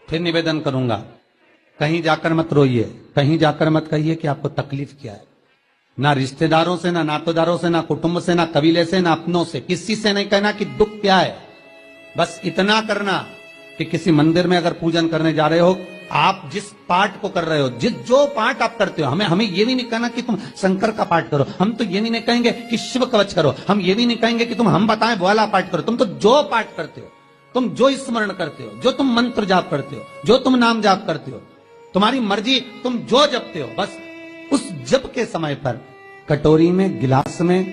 फिर निवेदन करूंगा, कहीं जाकर मत रोइए, कहीं जाकर मत कहिए कि आपको तकलीफ क्या है। ना रिश्तेदारों से, ना नातेदारों से, ना कुटुंब से, ना कबीले से, ना अपनों से, किसी से नहीं कहना कि दुख क्या है। बस इतना करना कि किसी मंदिर में अगर पूजन करने जा रहे हो, आप जिस पाठ को कर रहे हो, जो पाठ आप करते हो, हमें ये भी नहीं कहना कि तुम शंकर का पाठ करो, हम तो ये भी नहीं कहेंगे कि शिव कवच करो, हम ये भी नहीं कहेंगे कि तुम हम बताएं वो वाला पाठ करो। तुम तो जो पाठ करते हो, तुम जो स्मरण करते हो, जो तुम मंत्र जाप करते हो, जो तुम नाम जाप करते हो, तुम्हारी मर्जी, तुम जो जपते हो, बस उस जप के समय पर कटोरी में, गिलास में,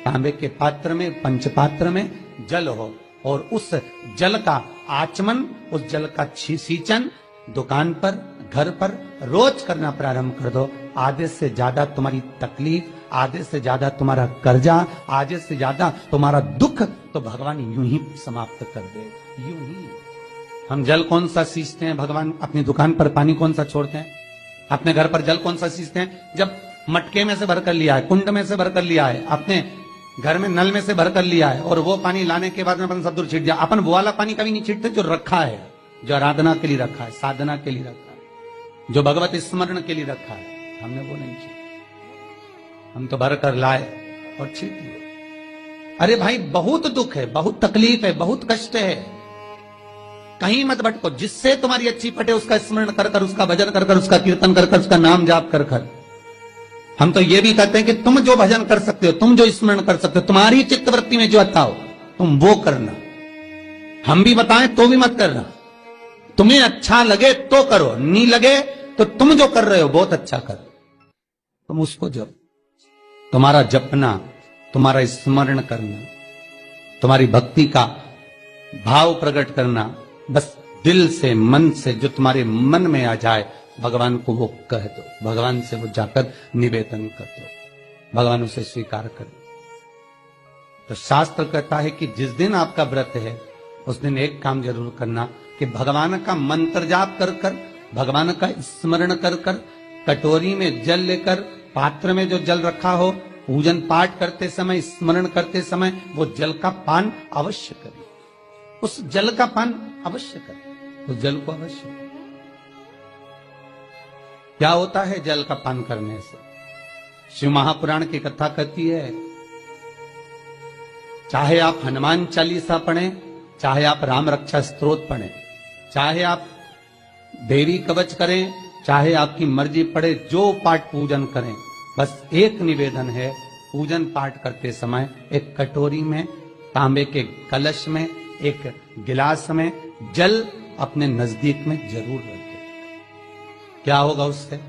तांबे के पात्र में, पंचपात्र में जल हो और उस जल का आचमन, उस जल का सींचन दुकान पर, घर पर रोज करना प्रारंभ कर दो। आधे से ज्यादा तुम्हारी तकलीफ, आधे से ज्यादा तुम्हारा कर्जा, आधे से ज्यादा तुम्हारा दुख तो भगवान यूं ही समाप्त कर दे। यूं ही हम जल कौन सा सींचते हैं भगवान? अपनी दुकान पर पानी कौन सा छोड़ते हैं? अपने घर पर जल कौन सा सींचते हैं? जब मटके में से भर कर लिया है, कुंड में से भर कर लिया है, अपने घर में नल में से भर कर लिया है, और वो पानी लाने के बाद में अपन सब दूर छीट दिया। अपन वो वाला पानी कभी नहीं छीटते जो रखा है, जो आराधना के लिए रखा है, साधना के लिए रखा है, जो भगवत स्मरण के लिए रखा है, हमने वो नहीं छीटा। हम तो भर कर लाए और छीट दिए। अरे भाई, बहुत दुख है, बहुत तकलीफ है, बहुत कष्ट है, कहीं मत भटको। जिससे तुम्हारी अच्छी पटे उसका स्मरण कर कर, उसका भजन कर कर, उसका कीर्तन कर कर, उसका नाम जाप कर कर। हम तो ये भी कहते हैं कि तुम जो भजन कर सकते हो, तुम जो स्मरण कर सकते हो, तुम्हारी चित्तवृत्ति में जो अच्छा हो तुम वो करना। हम भी बताएं तो भी मत करना। तुम्हें अच्छा लगे तो करो, नहीं लगे तो तुम जो कर रहे हो बहुत अच्छा करो, तुम उसको जप। तुम्हारा जपना, तुम्हारा स्मरण करना, तुम्हारी भक्ति का भाव प्रकट करना, बस दिल से, मन से, जो तुम्हारे मन में आ जाए भगवान को वो कह दो, भगवान से वो जाकर निवेदन कर दो, भगवान उसे स्वीकार कर दो। तो शास्त्र कहता है कि जिस दिन आपका व्रत है उस दिन एक काम जरूर करना कि भगवान का मंत्र जाप कर कर, भगवान का स्मरण कर कर, कटोरी में जल लेकर, पात्र में जो जल रखा हो, पूजन पाठ करते समय, स्मरण करते समय वो जल का पान अवश्य करें। उस जल का पान अवश्य करें, उस जल को अवश्य करें। क्या होता है जल का पान करने से? शिव महापुराण की कथा कहती है, चाहे आप हनुमान चालीसा पढ़ें, चाहे आप राम रक्षा स्तोत्र पढ़ें, चाहे आप देवी कवच करें, चाहे आपकी मर्जी पड़े, जो पाठ पूजन करें, बस एक निवेदन है, पूजन पाठ करते समय एक कटोरी में, तांबे के कलश में, एक गिलास में जल अपने नजदीक में जरूर रखें। क्या होगा उससे?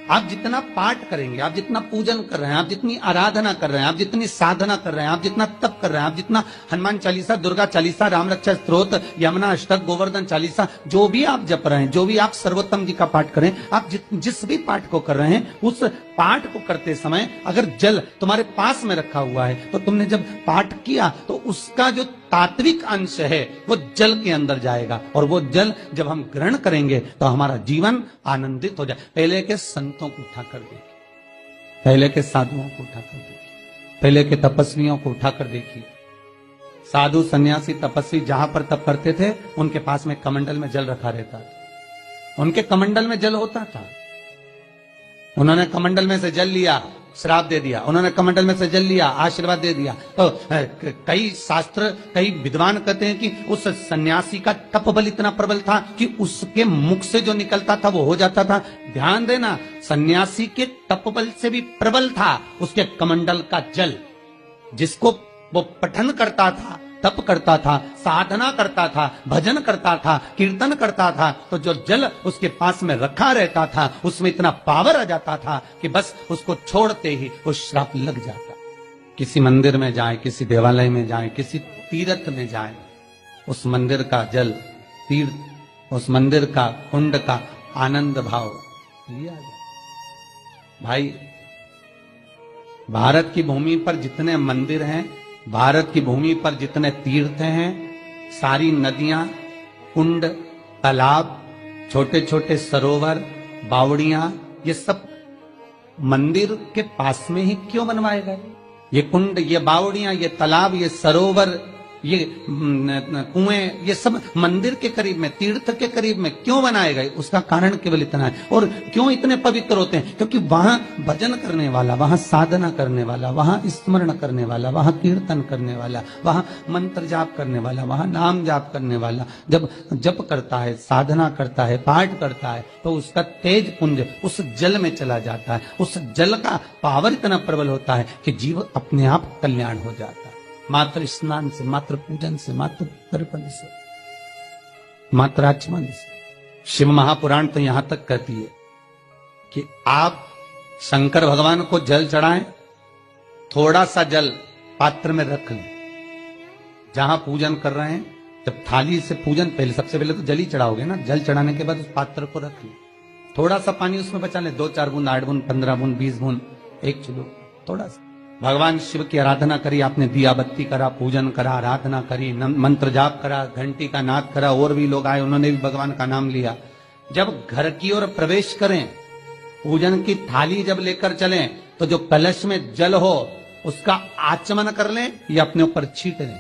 आप जितना पाठ करेंगे, आप जितना पूजन कर रहे हैं, आप जितनी आराधना कर रहे हैं, आप जितनी साधना कर रहे हैं, आप जितना तप कर रहे हैं, आप जितना हनुमान चालीसा, दुर्गा चालीसा, राम रक्षा स्तोत्र, यमुना अष्टक, गोवर्धन चालीसा, जो भी आप जप रहे हैं, जो भी आप सर्वोत्तम जी का पाठ करें, आप जिस भी पाठ को कर रहे हैं, उस पाठ को करते समय अगर जल तुम्हारे पास में रखा हुआ है, तो तुमने जब पाठ किया तो उसका जो तात्विक अंश है वो जल के अंदर जाएगा, और वो जल जब हम ग्रहण करेंगे तो हमारा जीवन आनंदित हो जाए। पहले के संतों को उठाकर देखिए, पहले के साधुओं को उठाकर देखिए, पहले के तपस्वियों को उठाकर देखिए। साधु, सन्यासी, तपस्वी जहां पर तप करते थे, उनके पास में कमंडल में जल रखा रहता था, उनके कमंडल में जल होता था। उन्होंने कमंडल में से जल लिया, श्राप दे दिया, उन्होंने कमंडल में से जल लिया, आशीर्वाद दे दिया। तो कई शास्त्र, कई विद्वान कहते हैं कि उस सन्यासी का तप बल इतना प्रबल था कि उसके मुख से जो निकलता था वो हो जाता था। ध्यान देना, सन्यासी के तप बल से भी प्रबल था उसके कमंडल का जल, जिसको वो पठन करता था, तप करता था, साधना करता था, भजन करता था, कीर्तन करता था, तो जो जल उसके पास में रखा रहता था उसमें इतना पावर आ जाता था कि बस उसको छोड़ते ही वो श्राप लग जाता। किसी मंदिर में जाए, किसी देवालय में जाए, किसी तीर्थ में जाए, उस मंदिर का जल, तीर्थ, उस मंदिर का कुंड का आनंद भाव लिया जाए। भाई, भारत की भूमि पर जितने मंदिर हैं, भारत की भूमि पर जितने तीर्थ हैं, सारी नदियां, कुंड, तालाब, छोटे छोटे सरोवर, बावड़ियां, ये सब मंदिर के पास में ही क्यों बनवाए गए? ये कुंड, ये बावड़ियां, ये तालाब, ये सरोवर, ये कुएं, ये सब मंदिर के करीब में, तीर्थ के करीब में क्यों बनाए गए? उसका कारण केवल इतना है। और क्यों इतने पवित्र होते हैं? क्योंकि वहां भजन करने वाला, वहां साधना करने वाला, वहां स्मरण करने वाला, वहां कीर्तन करने वाला, वहां मंत्र जाप करने वाला, वहां नाम जाप करने वाला जब जप करता है, साधना करता है, पाठ करता है, तो उसका तेज पुंज उस जल में चला जाता है। उस जल का पावर इतना प्रबल होता है कि जीव अपने आप कल्याण हो जाता है। मात्र स्नान से, मात्र पूजन से, मात्र तर्पण से, मात्र आचमन से। शिव महापुराण तो यहां तक कहती है कि आप शंकर भगवान को जल चढ़ाएं, थोड़ा सा जल पात्र में रख लें। जहां पूजन कर रहे हैं, जब थाली से पूजन, पहले सबसे पहले तो जल ही चढ़ाओगे ना, जल चढ़ाने के बाद उस पात्र को रख लें, थोड़ा सा पानी उसमें बचा लें, 2-4 बूंद, 8 बूंद, 15 बूंद, 20 बूंद, 1 चुलो, थोड़ा सा। भगवान शिव की आराधना करी आपने, दिया बत्ती करा, पूजन करा, आराधना करी, मंत्र जाप करा, घंटी का नाद करा, और भी लोग आए, उन्होंने भी भगवान का नाम लिया। जब घर की ओर प्रवेश करें, पूजन की थाली जब लेकर चलें, तो जो कलश में जल हो उसका आचमन कर लें या अपने ऊपर छीट लें,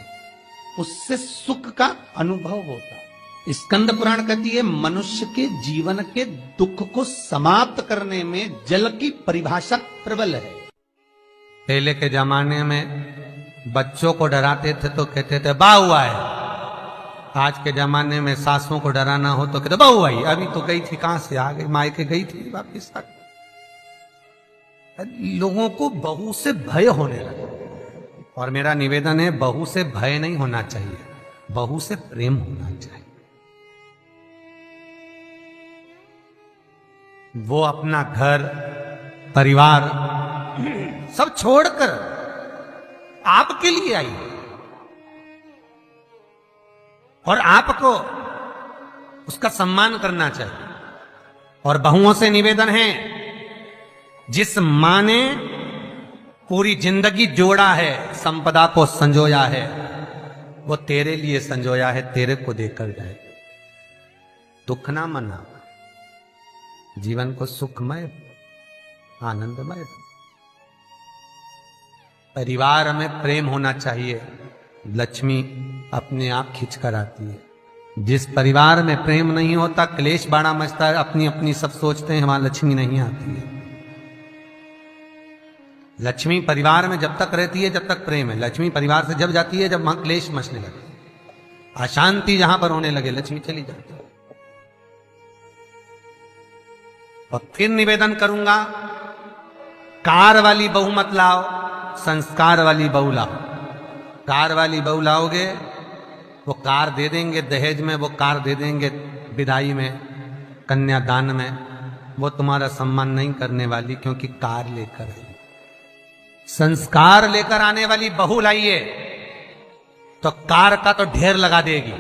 उससे सुख का अनुभव होता। स्कंद पुराण कहती है मनुष्य के जीवन के दुख को समाप्त करने में जल की परिभाषा प्रबल है। पहले के जमाने में बच्चों को डराते थे तो कहते थे बा हुआ है। आज के जमाने में सासों को डराना हो तो कहते बहू आई, अभी तो गई थी, कहां से आ गई, मायके गई थी, वापिस आ गई। लोगों को बहू से भय होने लगा। और मेरा निवेदन है, बहू से भय नहीं होना चाहिए, बहू से प्रेम होना चाहिए। वो अपना घर परिवार सब छोड़कर आपके लिए आई और आपको उसका सम्मान करना चाहिए। और बहुओं से निवेदन है, जिस मां ने पूरी जिंदगी जोड़ा है, संपदा को संजोया है, वो तेरे लिए संजोया है, तेरे को देकर जाए। दुख ना मना, जीवन को सुखमय आनंदमय। परिवार में प्रेम होना चाहिए, लक्ष्मी अपने आप खिंच कर आती है। जिस परिवार में प्रेम नहीं होता, क्लेश बड़ा मचता है, अपनी अपनी सब सोचते हैं, वहां लक्ष्मी नहीं आती है। लक्ष्मी परिवार में जब तक रहती है जब तक प्रेम है, लक्ष्मी परिवार से जब जाती है जब वहां क्लेश मचने लगे, अशांति जहां पर होने लगे, लक्ष्मी चली जाती है। और फिर निवेदन करूंगा, कार वाली बहू मत लाओ, संस्कार वाली बहू लाओ। कार वाली बहू लाओगे, वो कार दे देंगे दहेज में, वो कार दे देंगे विदाई में, कन्यादान में, वो तुम्हारा सम्मान नहीं करने वाली, क्योंकि कार लेकर आई। संस्कार लेकर आने वाली बहू लाइए तो कार का तो ढेर लगा देगी,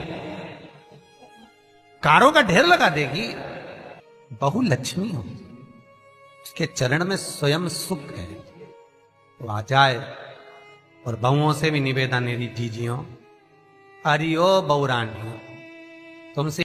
कारों का ढेर लगा देगी। बहू लक्ष्मी हो, उसके चरण में स्वयं सुख है, तो आ जाए। और बहुओं से भी निवेदन है, जीजियों, अरियो बहुरानी, तुमसे